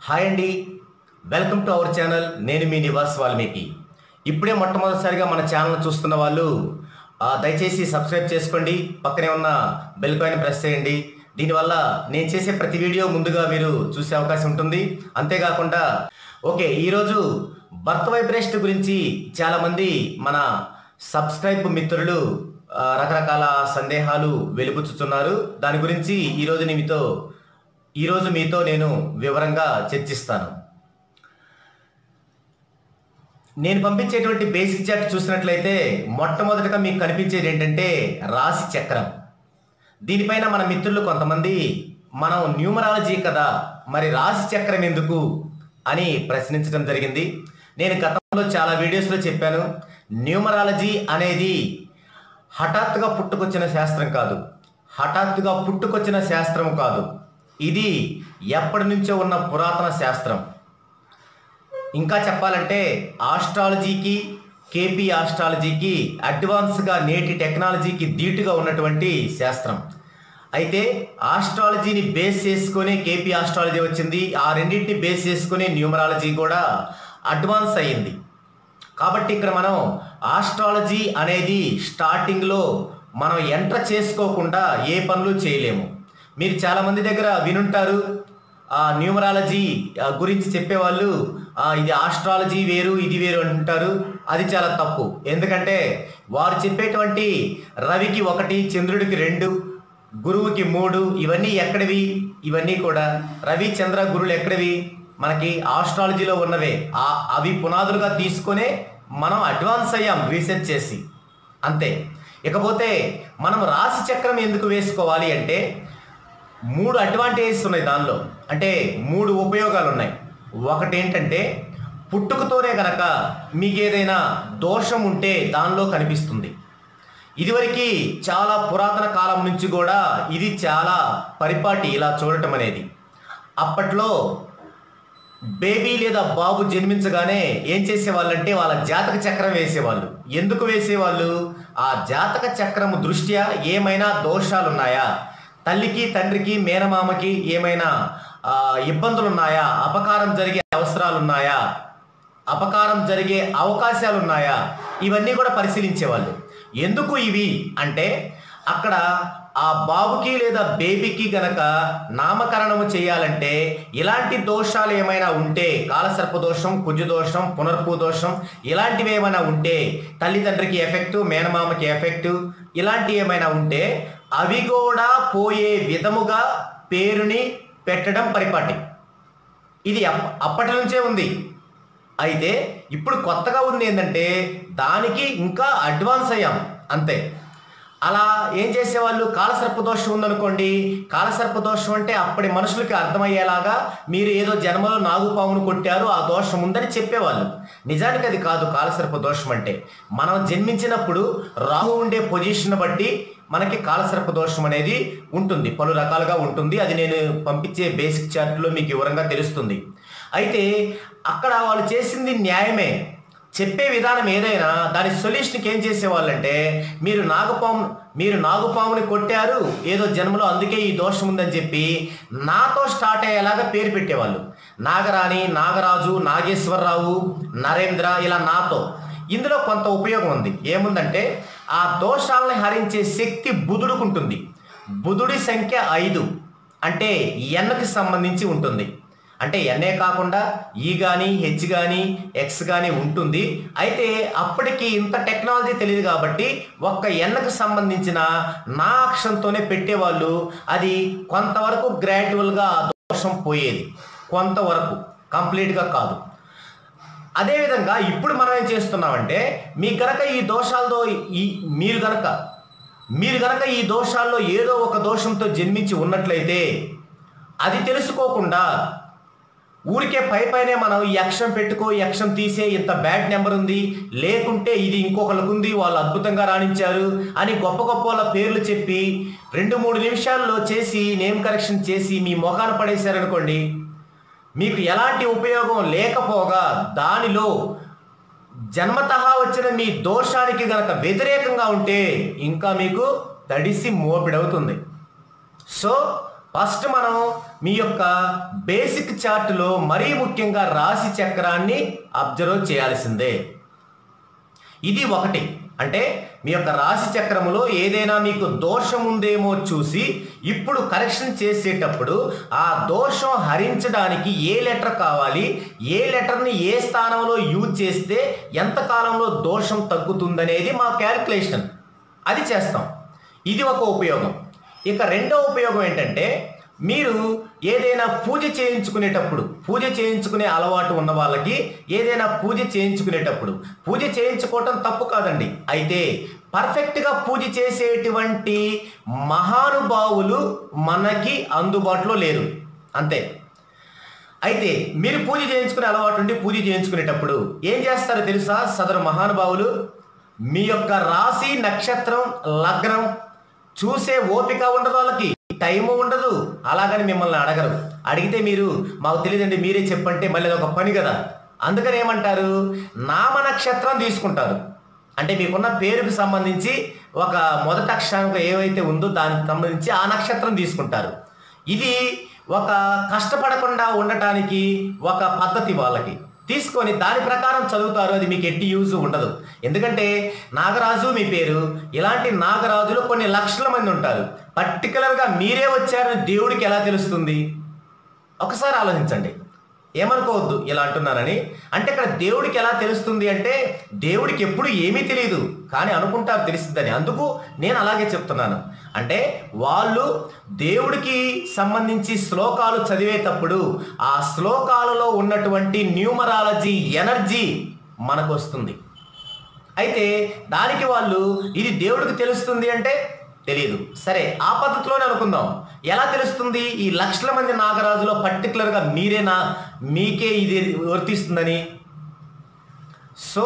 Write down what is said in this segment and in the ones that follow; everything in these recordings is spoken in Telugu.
హాయ్ అండి, వెల్కమ్ టు అవర్ ఛానల్. నేను మీ నివాస్ వాల్మీకి. ఇప్పుడే మొట్టమొదటిసారిగా మన ఛానల్ చూస్తున్న వాళ్ళు దయచేసి సబ్స్క్రైబ్ చేసుకోండి. పక్కనే ఉన్న బెల్ కాయిన్ ప్రెస్ చేయండి. దీనివల్ల నేను చేసే ప్రతి వీడియో ముందుగా మీరు చూసే అవకాశం ఉంటుంది. అంతేకాకుండా ఈరోజు బర్త్ వైబ్రేషన్ గురించి చాలామంది మన సబ్స్క్రైబ్ మిత్రులు రకరకాల సందేహాలు వెలుబుచ్చుతున్నారు. దాని గురించి ఈరోజు మీతో నేను వివరంగా చర్చిస్తాను. నేను పంపించేటువంటి బేసిక్ చార్ట్ చూసినట్లయితే మొట్టమొదటిగా మీకు కనిపించేది ఏంటంటే రాశి చక్రం. దీనిపైన మన మిత్రులు కొంతమంది మనం న్యూమరాలజీ కదా, మరి రాశి చక్రం ఎందుకు అని ప్రశ్నించడం జరిగింది. నేను గతంలో చాలా వీడియోస్లో చెప్పాను, న్యూమరాలజీ అనేది హఠాత్తుగా పుట్టుకొచ్చిన శాస్త్రం కాదు, ఇది ఎప్పటి నుంచో ఉన్న పురాతన శాస్త్రం. ఇంకా చెప్పాలంటే ఆస్ట్రాలజీకి, కేపీ ఆస్ట్రాలజీకి అడ్వాన్స్గా నేటి టెక్నాలజీకి ధీటుగా ఉన్నటువంటి శాస్త్రం. అయితే ఆస్ట్రాలజీని బేస్ చేసుకొని కేపీ ఆస్ట్రాలజీ వచ్చింది. ఆ రెండింటిని బేస్ చేసుకుని న్యూమరాలజీ కూడా అడ్వాన్స్ అయ్యింది. కాబట్టి ఇక్కడ మనం ఆస్ట్రాలజీ అనేది స్టార్టింగ్లో మనం ఎంటర్ చేసుకోకుండా ఏ పనులు చేయలేము. మీరు చాలామంది దగ్గర వినుంటారు, న్యూమరాలజీ గురించి చెప్పేవాళ్ళు ఇది ఆస్ట్రాలజీ వేరు, ఇది వేరు అంటుంటారు. అది చాలా తప్పు. ఎందుకంటే వారు చెప్పేటువంటి రవికి 1, చంద్రుడికి 2, గురువుకి 3 ఇవన్నీ ఎక్కడివి? ఇవన్నీ కూడా రవి, చంద్ర, గురువులు ఎక్కడివి? మనకి ఆస్ట్రాలజీలో ఉన్నవే. అవి పునాదులుగా తీసుకొనే మనం అడ్వాన్స్ అయ్యాం రీసెర్చ్ చేసి, అంతే. ఇకపోతే మనం రాశి చక్రం ఎందుకు వేసుకోవాలి అంటే 3 అడ్వాంటేజెస్ ఉన్నాయి దానిలో. అంటే 3 ఉపయోగాలు ఉన్నాయి. ఒకటి ఏంటంటే పుట్టుకతోనే కనుక మీకు ఏదైనా దోషం ఉంటే దానిలో కనిపిస్తుంది. ఇదివరకు చాలా పురాతన కాలం నుంచి కూడా ఇది చాలా పరిపాటి ఇలా చూడటం అనేది. అప్పట్లో బేబీ లేదా బాబు జన్మించగానే ఏం చేసేవాళ్ళంటే వాళ్ళ జాతక చక్రం వేసేవాళ్ళు. ఎందుకు వేసేవాళ్ళు? ఆ జాతక చక్రము దృష్ట్యా ఏమైనా దోషాలు ఉన్నాయా, తల్లికి, తండ్రికి, మేనమామకి ఏమైనా ఇబ్బందులు ఉన్నాయా, అపకారం జరిగే అవకాశాలు ఉన్నాయా, ఇవన్నీ కూడా పరిశీలించేవాళ్ళు. ఎందుకు ఇవి అంటే అక్కడ ఆ బాబుకి లేదా బేబీకి గనక నామకరణము చేయాలంటే ఇలాంటి దోషాలు ఏమైనా ఉంటే, కాలసర్ప దోషం, కుజు దోషం, పునర్పు దోషం ఇలాంటివి ఏమైనా ఉంటే, తల్లిదండ్రికి ఎఫెక్టు, మేనమామకి ఎఫెక్టు ఇలాంటివి ఏమైనా ఉంటే అవి కూడా పోయే విధముగా పేరుని పెట్టడం పరిపాటి. ఇది అప్పటి నుంచే ఉంది. అయితే ఇప్పుడు కొత్తగా ఉంది ఏంటంటే దానికి ఇంకా అడ్వాన్స్ అయ్యాం, అంతే. అలా ఏం చేసేవాళ్ళు, కాలసర్పదోషం ఉందనుకోండి, కాలసర్పదోషం అంటే అప్పటి మనుషులకి అర్థమయ్యేలాగా మీరు ఏదో జన్మలో నాగుపామును కొట్టారు, ఆ దోషం ఉందని చెప్పేవాళ్ళు. నిజానికి అది కాదు. కాలసర్పదోషం అంటే మనం జన్మించినప్పుడు రాహు ఉండే పొజిషన్ బట్టి మనకి కాలసర్పదోషం అనేది ఉంటుంది, పలు రకాలుగా ఉంటుంది. అది నేను పంపించే బేసిక్ చార్ట్లో మీకు వివరంగా తెలుస్తుంది. అయితే అక్కడ వాళ్ళు చేసింది న్యాయమే. చెప్పే విధానం ఏదైనా దాని సొల్యూషన్కి ఏం చేసేవాళ్ళంటే మీరు నాగుపాముని కొట్టారు ఏదో జన్మలో, అందుకే ఈ దోషం ఉందని చెప్పి నాతో స్టార్ట్ అయ్యేలాగా పేరు పెట్టేవాళ్ళు. నాగరాణి, నాగరాజు, నాగేశ్వరరావు, నరేంద్ర, ఇలా నాతో. ఇందులో కొంత ఉపయోగం ఉంది. ఏముందంటే ఆ దోషాలని హరించే శక్తి బుధుడికి ఉంటుంది. బుధుడి సంఖ్య 5 అంటే ఎన్కి సంబంధించి ఉంటుంది. అంటే ఎన్ఏ కాకుండా ఈ కానీ, హెచ్ కానీ, ఎక్స్ కానీ ఉంటుంది. అయితే అప్పటికి ఇంత టెక్నాలజీ తెలియదు కాబట్టి ఒక్క ఎన్కి సంబంధించిన నా అక్షరంతోనే పెట్టేవాళ్ళు. అది కొంతవరకు గ్రాడ్యువల్గా దోషం పోయేది, కొంతవరకు, కంప్లీట్గా కాదు. అదేవిధంగా ఇప్పుడు మనం ఏం చేస్తున్నామంటే మీకు గనక ఈ దోషాలతో మీరు గనక ఈ దోషాల్లో ఏదో ఒక దోషంతో జన్మించి ఉన్నట్లయితే అది తెలుసుకోకుండా ఊరికే పైనే మనం ఈ అక్షరం పెట్టుకో, ఈ అక్షరం తీసే, ఇంత బ్యాడ్ నెంబర్ ఉంది, లేకుంటే ఇది ఇంకొకరికి ఉంది, వాళ్ళు అద్భుతంగా రాణించారు అని గొప్ప వాళ్ళ పేర్లు చెప్పి 2-3 నిమిషాల్లో చేసి నేమ్ కరెక్షన్ చేసి మీ మొఖాన పడేశారనుకోండి, మీకు ఎలాంటి ఉపయోగం లేకపోగా దానిలో జన్మతః వచ్చిన మీ దోషానికి గనక వ్యతిరేకంగా ఉంటే ఇంకా మీకు తడిసి మోపిడవుతుంది. సో ఫస్ట్ మనం మీ యొక్క బేసిక్ చార్ట్లో మరీ ముఖ్యంగా రాశి చక్రాన్ని అబ్జర్వ్ చేయాల్సిందే. ఇది ఒకటి. అంటే మీ యొక్క రాశి చక్రములో ఏదైనా మీకు దోషం ఉందేమో చూసి ఇప్పుడు కరెక్షన్ చేసేటప్పుడు ఆ దోషం హరించడానికి ఏ లెటర్ కావాలి, ఏ లెటర్ని ఏ స్థానంలో యూజ్ చేస్తే ఎంత కాలంలో దోషం తగ్గుతుందనేది మా క్యాల్కులేషన్. అది చేస్తాం. ఇది ఒక ఉపయోగం. ఇక రెండో ఉపయోగం ఏంటంటే, మీరు ఏదైనా పూజ చేయించుకునేటప్పుడు, పూజ చేయించుకునే అలవాటు ఉన్న వాళ్ళకి ఏదైనా పూజ చేయించుకునేటప్పుడు, పూజ చేయించుకోవటం తప్పు కాదండి. అయితే పర్ఫెక్ట్గా పూజ చేసేటువంటి మహానుభావులు మనకి అందుబాటులో లేరు, అంతే. అయితే మీరు పూజ చేయించుకునే అలవాటు ఉండి పూజ చేయించుకునేటప్పుడు ఏం చేస్తారో తెలుసా? సదరు మహానుభావులు మీ యొక్క రాశి, నక్షత్రం, లగ్నం చూసే ఓపిక ఉండదు, వాళ్ళకి టైము ఉండదు. అలాగని మిమ్మల్ని అడగరు. అడిగితే మీరు మాకు తెలియదండి మీరే చెప్పంటే మళ్ళీ ఒక పని కదా. అందుకని ఏమంటారు, నామ నక్షత్రం తీసుకుంటారు. అంటే మీకున్న పేరుకు సంబంధించి ఒక మొదటి అక్షరం ఏవైతే ఉందో దానికి సంబంధించి ఆ నక్షత్రం తీసుకుంటారు. ఇది ఒక కష్టపడకుండా ఉండటానికి ఒక పద్ధతి వాళ్ళకి. తీసుకొని దాని ప్రకారం చదువుతారు. అది మీకు ఎట్టి యూజ్ ఉండదు. ఎందుకంటే నాగరాజు మీ పేరు, ఇలాంటి నాగరాజులు కొన్ని లక్షల మంది ఉంటారు. పర్టికులర్గా మీరే వచ్చారని దేవుడికి ఎలా తెలుస్తుంది? ఒకసారి ఆలోచించండి. ఏమనుకోవద్దు ఇలా అంటున్నారని. అంటే ఇక్కడ దేవుడికి ఎలా తెలుస్తుంది అంటే, దేవుడికి ఎప్పుడు ఏమీ తెలియదు, కానీ అనుకుంటారు తెలుస్తుందని. అందుకు నేను అలాగే చెప్తున్నాను. అంటే వాళ్ళు దేవుడికి సంబంధించి శ్లోకాలు చదివేటప్పుడు ఆ శ్లోకాలలో ఉన్నటువంటి న్యూమరాలజీ ఎనర్జీ మనకు వస్తుంది. అయితే దానికి వాళ్ళు ఇది దేవుడికి తెలుస్తుంది అంటే తెలియదు. సరే, ఆ పద్ధతిలోనే అనుకుందాం. ఎలా తెలుస్తుంది? ఈ లక్షల మంది నాగరాజులో పర్టికులర్గా మీకే ఇది వర్తిస్తుందని. సో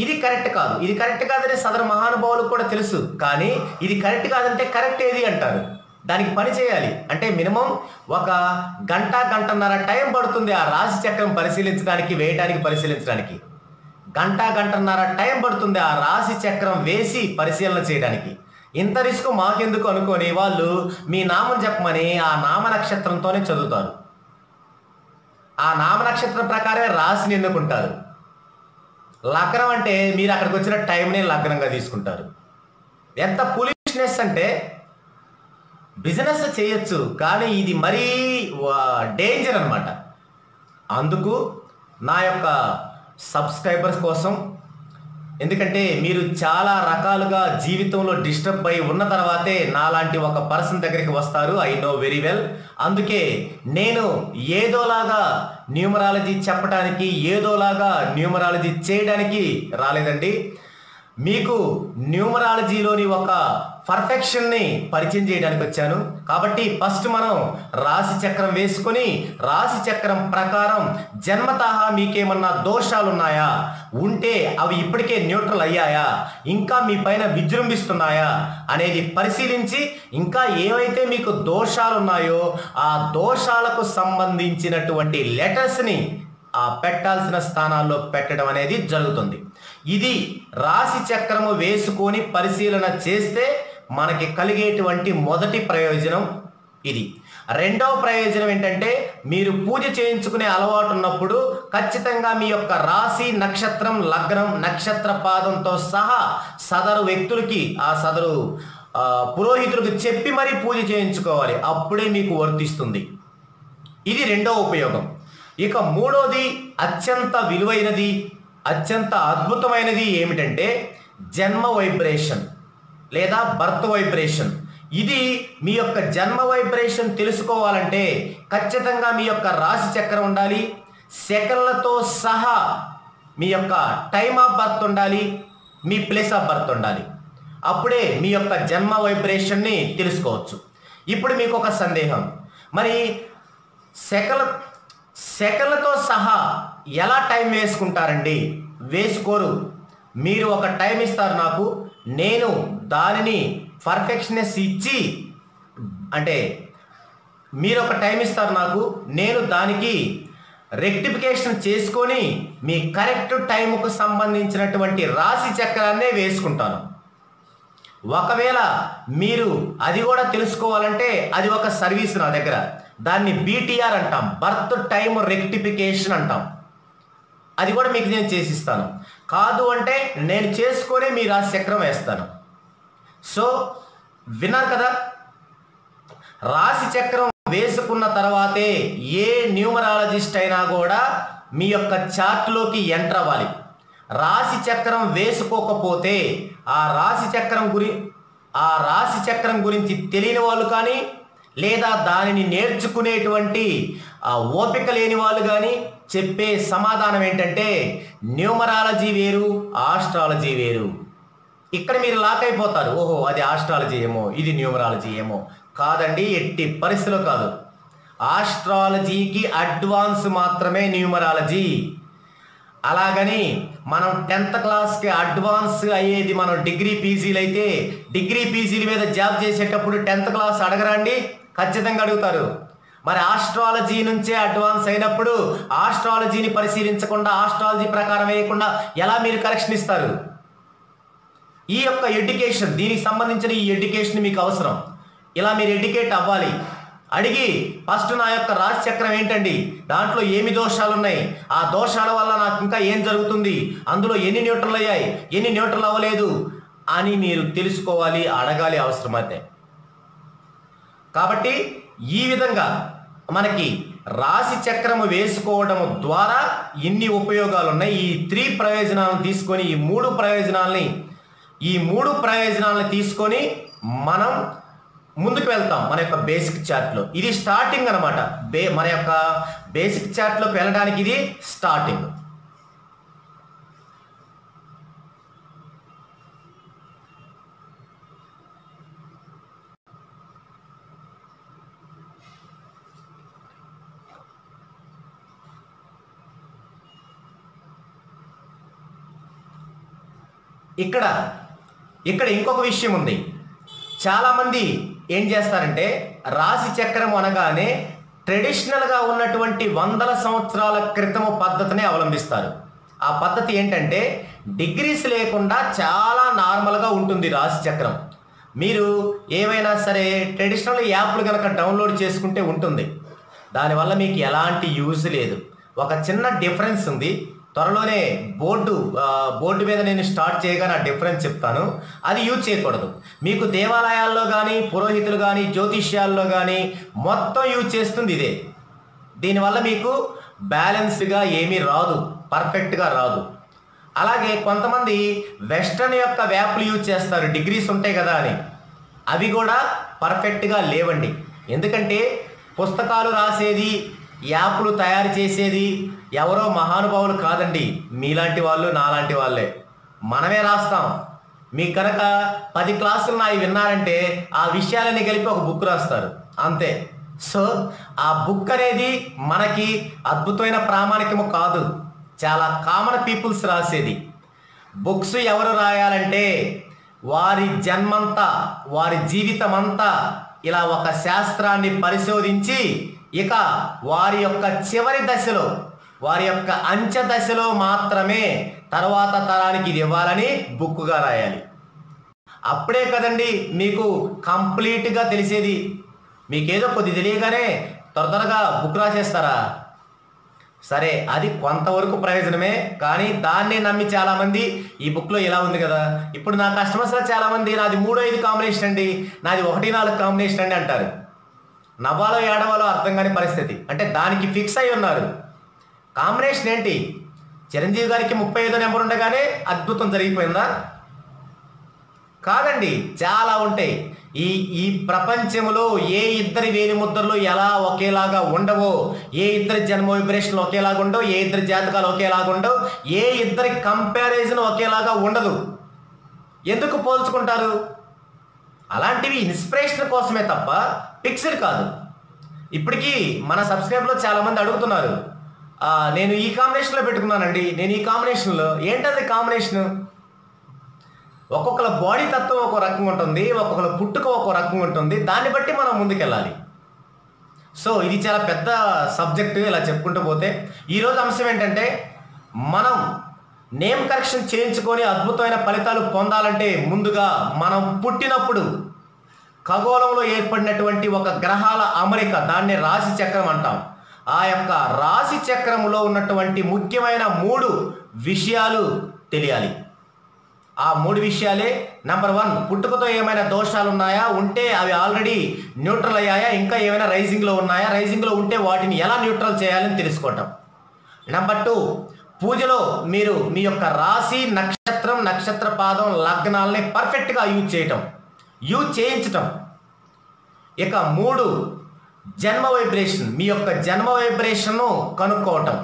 ఇది కరెక్ట్ కాదు. ఇది కరెక్ట్ కాదని సదరు మహానుభావులకు కూడా తెలుసు. కానీ ఇది కరెక్ట్ కాదంటే కరెక్ట్ ఏది అంటారు. దానికి పని చేయాలి. అంటే మినిమం ఒక గంటన్నర టైం పడుతుంది ఆ రాశి చక్రం పరిశీలించడానికి, పరిశీలించడానికి. గంటన్నర టైం పడుతుంది ఆ రాశి చక్రం వేసి పరిశీలన చేయడానికి. ఇంత రిస్క్ మాకెందుకు అనుకొని వాళ్ళు మీ నామం చెప్పమని ఆ నామ నక్షత్రంతోనే చదువుతారు. ఆ నామ నక్షత్రం ప్రకారమే రాశిని ఎన్నుకుంటారు. లగ్నం అంటే మీరు అక్కడికి వచ్చిన టైంనే లగ్నంగా తీసుకుంటారు. ఎంత ఫూలిష్నెస్ అంటే, బిజినెస్ చేయొచ్చు కానీ ఇది మరీ డేంజర్ అన్నమాట. అందుకు నా యొక్క సబ్స్క్రైబర్స్ కోసం, ఎందుకంటే మీరు చాలా రకాలుగా జీవితంలో డిస్టర్బ్ అయి ఉన్న తర్వాతే నాలాంటి ఒక పర్సన్ దగ్గరికి వస్తారు. I know very well. అందుకే నేను ఏదోలాగా న్యూమరాలజీ చెప్పడానికి, ఏదోలాగా న్యూమరాలజీ చేయడానికి రాలేదండి. మీకు న్యూమరాలజీలోని ఒక పర్ఫెక్షన్ని పరిచయం చేయడానికి వచ్చాను. కాబట్టి ఫస్ట్ మనం రాశి చక్రం వేసుకొని రాశి చక్రం ప్రకారం జన్మతః మీకేమన్నా దోషాలు ఉన్నాయా, ఉంటే అవి ఇప్పటికే న్యూట్రల్ అయ్యాయా, ఇంకా మీ పైన విజృంభిస్తున్నాయా అనేది పరిశీలించి, ఇంకా ఏవైతే మీకు దోషాలు ఉన్నాయో ఆ దోషాలకు సంబంధించినటువంటి లెటర్స్ని పెట్టాల్సిన స్థానాల్లో పెట్టడం అనేది జరుగుతుంది. ఇది రాశి చక్రము వేసుకొని పరిశీలన చేస్తే మనకి కలిగేటువంటి మొదటి ప్రయోజనం ఇది. రెండవ ప్రయోజనం ఏంటంటే, మీరు పూజ చేయించుకునే అలవాటు ఉన్నప్పుడు ఖచ్చితంగా మీ యొక్క రాశి, నక్షత్రం, లగ్నం, నక్షత్ర పాదంతో సహా సదరు వ్యక్తులకి, ఆ సదరు పురోహితులకు చెప్పి మరీ పూజ చేయించుకోవాలి. అప్పుడే మీకు వర్తిస్తుంది. ఇది రెండవ ఉపయోగం. ఇక మూడోది అత్యంత విలువైనది, అత్యంత అద్భుతమైనది ఏమిటంటే జన్మ వైబ్రేషన్ లేదా బర్త్ వైబ్రేషన్. ఇది మీ యొక్క జన్మ వైబ్రేషన్ తెలుసుకోవాలంటే ఖచ్చితంగా మీ యొక్క రాశి చక్రం ఉండాలి, సెకన్లతో సహా మీ యొక్క టైమ్ ఆఫ్ బర్త్ ఉండాలి, మీ ప్లేస్ ఆఫ్ బర్త్ ఉండాలి. అప్పుడే మీ యొక్క జన్మ వైబ్రేషన్ని తెలుసుకోవచ్చు. ఇప్పుడు మీకు ఒక సందేహం, మరి సెకన్లతో సహా ఎలా టైం వేసుకుంటారండి? వేసుకోరు. మీరు ఒక టైం ఇస్తారు నాకు, నేను దానిని పర్ఫెక్షనెస్ ఇచ్చి, అంటే మీరు ఒక టైం ఇస్తారు నాకు, నేను దానికి రెక్టిఫికేషన్ చేసుకొని మీ కరెక్ట్ టైంకు సంబంధించినటువంటి రాశి చక్రాన్నే వేసుకుంటాను. ఒకవేళ మీరు అది కూడా తెలుసుకోవాలంటే అది ఒక సర్వీస్ నా దగ్గర. దాన్ని BTR అంటాం, బర్త్ టైమ్ రెక్టిఫికేషన్ అంటాం. అది కూడా మీకు నేను చేసిస్తాను. కాదు అంటే నేను చేసుకొని మీ రాశి చక్రం వేస్తాను. సో విన్నారు కదా, రాశి చక్రం వేసుకున్న తర్వాతే ఏ న్యూమరాలజిస్ట్ అయినా కూడా మీ యొక్క చార్ట్లోకి ఎంటర్ అవ్వాలి. రాశి చక్రం వేసుకోకపోతే ఆ రాశి చక్రం గురించి తెలియని వాళ్ళు కానీ, లేదా దానిని నేర్చుకునేటువంటి ఓపిక లేని వాళ్ళు కానీ చెప్పే సమాధానం ఏంటంటే న్యూమరాలజీ వేరు, ఆస్ట్రాలజీ వేరు. ఇక్కడ మీరు లాక్ అయిపోతారు. ఓహో అది ఆస్ట్రాలజీ ఏమో, ఇది న్యూమరాలజీ ఏమో. కాదండి, ఎట్టి పరిస్థితుల్లో కాదు. ఆస్ట్రాలజీకి అడ్వాన్స్ మాత్రమే న్యూమరాలజీ. అలాగని మనం 10th క్లాస్కి అడ్వాన్స్ అయ్యేది మనం డిగ్రీ పీజీలు అయితే, డిగ్రీ పీజీల మీద జాబ్ చేసేటప్పుడు 10th క్లాస్ అడగరండి, ఖచ్చితంగా అడుగుతారు. మరి ఆస్ట్రాలజీ నుంచే అడ్వాన్స్ అయినప్పుడు ఆస్ట్రాలజీని పరిశీలించకుండా, ఆస్ట్రాలజీ ప్రకారం వేయకుండా ఎలా మీరు కరెక్షన్ ఇస్తారు? ఈ యొక్క ఎడ్యుకేషన్, దీనికి సంబంధించిన ఈ ఎడ్యుకేషన్ మీకు అవసరం. ఇలా మీరు ఎడ్యుకేట్ అవ్వాలి. అడిగి ఫస్ట్ నా యొక్క రాశి చక్రం ఏంటండి, దాంట్లో ఏమి దోషాలు ఉన్నాయి, ఆ దోషాల వల్ల నాకు ఇంకా ఏం జరుగుతుంది, అందులో ఎన్ని న్యూట్రల్ అయ్యాయి, ఎన్ని న్యూట్రల్ అవ్వలేదు అని మీరు తెలుసుకోవాలి, అడగాలి అవసరమైతే. కాబట్టి ఈ విధంగా మనకి రాశి చక్రము వేసుకోవడం ద్వారా ఇన్ని ఉపయోగాలు ఉన్నాయి. ఈ 3 ప్రయోజనాలను తీసుకొని, ఈ మూడు ప్రయోజనాలను తీసుకొని మనం ముందుకు వెళ్తాం మన యొక్క బేసిక్ చార్ట్లో. ఇది స్టార్టింగ్ అనమాట. మన యొక్క బేసిక్ చార్ట్లోకి వెళ్ళడానికి ఇది స్టార్టింగ్. ఇక్కడ ఇంకొక విషయం ఉంది. చాలామంది ఏం చేస్తారంటే రాశి చక్రం అనగానే ట్రెడిషనల్గా ఉన్నటువంటి 100 సంవత్సరాల క్రితం పద్ధతిని అవలంబిస్తారు. ఆ పద్ధతి ఏంటంటే డిగ్రీస్ లేకుండా చాలా నార్మల్గా ఉంటుంది రాశి చక్రం. మీరు ఏమైనా సరే ట్రెడిషనల్ యాప్లు కనుక డౌన్లోడ్ చేసుకుంటే ఉంటుంది. దానివల్ల మీకు ఎలాంటి యూజ్ లేదు. ఒక చిన్న డిఫరెన్స్ ఉంది. త్వరలోనే బోర్డు మీద నేను స్టార్ట్ చేయగానే ఆ డిఫరెన్స్ చెప్తాను. అది యూజ్ చేయకూడదు. మీకు దేవాలయాల్లో కానీ, పురోహితులు కానీ, జ్యోతిష్యాల్లో కానీ మొత్తం యూజ్ చేస్తుంది ఇదే. దీనివల్ల మీకు బ్యాలెన్స్గా ఏమీ రాదు, పర్ఫెక్ట్గా రాదు. అలాగే కొంతమంది వెస్టర్న్ యొక్క యాప్లు యూజ్ చేస్తారు, డిగ్రీస్ ఉంటాయి కదా అని. అవి కూడా పర్ఫెక్ట్గా లేవండి. ఎందుకంటే పుస్తకాలు రాసేది, యాప్లు తయారు చేసేది ఎవరో మహానుభావులు కాదండి, మీలాంటి వాళ్ళు, నాలాంటి వాళ్ళే. మనమే రాస్తాం. మీకు కనుక 10 క్లాసులు నావి విన్నారంటే ఆ విషయాలన్నీ కలిపి ఒక బుక్ రాస్తారు, అంతే. సో ఆ బుక్ అనేది మనకి అద్భుతమైన ప్రామాణికము కాదు, చాలా కామన్ పీపుల్స్ రాసేది. బుక్స్ ఎవరు రాయాలంటే వారి జన్మంతా, వారి జీవితం అంతా ఇలా ఒక శాస్త్రాన్ని పరిశోధించి ఇక వారి యొక్క చివరి దశలో, వారి యొక్క అంచె దశలో మాత్రమే తర్వాత తరానికి ఇది ఇవ్వాలని బుక్గా రాయాలి. అప్పుడే కదండి మీకు కంప్లీట్గా తెలిసేది. మీకేదో కొద్ది తెలియగానే త్వరగా బుక్ రాసేస్తారా? సరే, అది కొంతవరకు ప్రయోజనమే. కానీ దాన్నే నమ్మి చాలామంది ఈ బుక్లో ఇలా ఉంది కదా, ఇప్పుడు నా కస్టమర్స్లో చాలామంది నాది 3-5 కాంబినేషన్ అండి, నాది 1-4 కాంబినేషన్ అండి అంటారు. నవ్వాలో ఏడవాలో అర్థం కాని పరిస్థితి. అంటే దానికి ఫిక్స్ అయి ఉన్నారు. కాంబినేషన్ ఏంటి? చిరంజీవి గారికి 35వ నెంబర్ ఉండగానే అద్భుతం జరిగిపోయిందా? కాదండి, చాలా ఉంటాయి. ఈ ప్రపంచంలో ఏ ఇద్దరి వేలి ముద్రలు ఎలా ఒకేలాగా ఉండవో, ఏ ఇద్దరి జన్మ వైబ్రేషన్లు ఒకేలాగా ఉండవు, ఏ ఇద్దరి జాతకాలు ఒకేలాగా ఉండవు, ఏ ఇద్దరి కంపారిజన్ ఒకేలాగా ఉండదు. ఎందుకు పోల్చుకుంటారు? అలాంటివి ఇన్స్పిరేషన్ కోసమే తప్ప ఫిక్స్డ్ కాదు. ఇప్పటికీ మన సబ్స్క్రైబ్లో చాలామంది అడుగుతున్నారు, నేను ఈ కాంబినేషన్లో పెట్టుకున్నానండి, నేను ఈ కాంబినేషన్లో. ఏంటది కాంబినేషను? ఒక్కొక్కల బాడీ తత్వం ఒక రకంగా ఉంటుంది, ఒక్కొక్కల పుట్టుక ఒక రకంగా ఉంటుంది. దాన్ని బట్టి మనం ముందుకెళ్ళాలి. సో ఇది చాలా పెద్ద సబ్జెక్టు. ఇలా చెప్పుకుంటూ పోతే ఈరోజు అంశం ఏంటంటే మనం నేమ్ కరెక్షన్ చేయించుకొని అద్భుతమైన ఫలితాలు పొందాలంటే ముందుగా మనం పుట్టినప్పుడు ఖగోళంలో ఏర్పడినటువంటి ఒక గ్రహాల అమరిక, దాన్ని రాశి చక్రం అంటాం. ఆ యొక్క రాశి చక్రంలో ఉన్నటువంటి ముఖ్యమైన 3 విషయాలు తెలియాలి. ఆ 3 విషయాలే: నెంబర్ 1, పుట్టుకతో ఏమైనా దోషాలు ఉన్నాయా, ఉంటే అవి ఆల్రెడీ న్యూట్రల్ అయ్యాయా, ఇంకా ఏమైనా రైజింగ్లో ఉన్నాయా, రైజింగ్లో ఉంటే వాటిని ఎలా న్యూట్రల్ చేయాలని తెలుసుకోవటం. నెంబర్ 2, పూజలో మీరు మీ యొక్క రాశి, నక్షత్రం, నక్షత్ర పాదం, లగ్నాలని పర్ఫెక్ట్గా యూజ్ చేయించటం. ఇక 3, జన్మ వైబ్రేషన్, మీ యొక్క జన్మ వైబ్రేషన్ను కనుక్కోవటం.